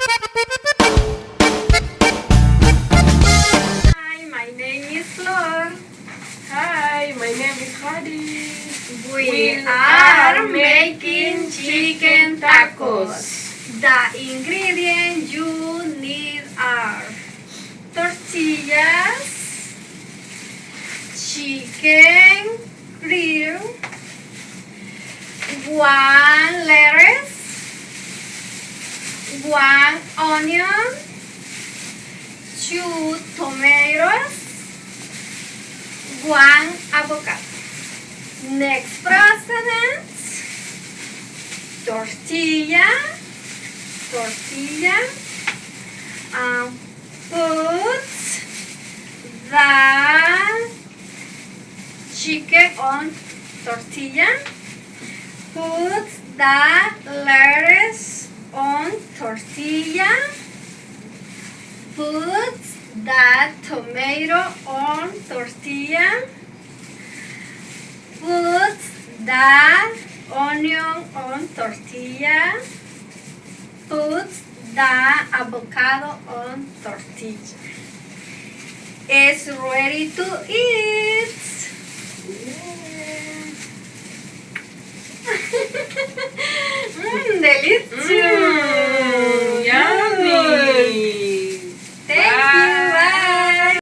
Hi, my name is Flor. Hi, my name is Hadi. We are making chicken tacos. The ingredients you need are tortillas, chicken grill, 1 lettuce, 1 onion, 2 tomatoes, 1 avocado. Next process, tortilla, put the chicken on tortilla, put the lettuce on tortilla, put the tomato on tortilla, put the onion on tortilla, put the avocado on tortilla. It's ready to eat. Delicious.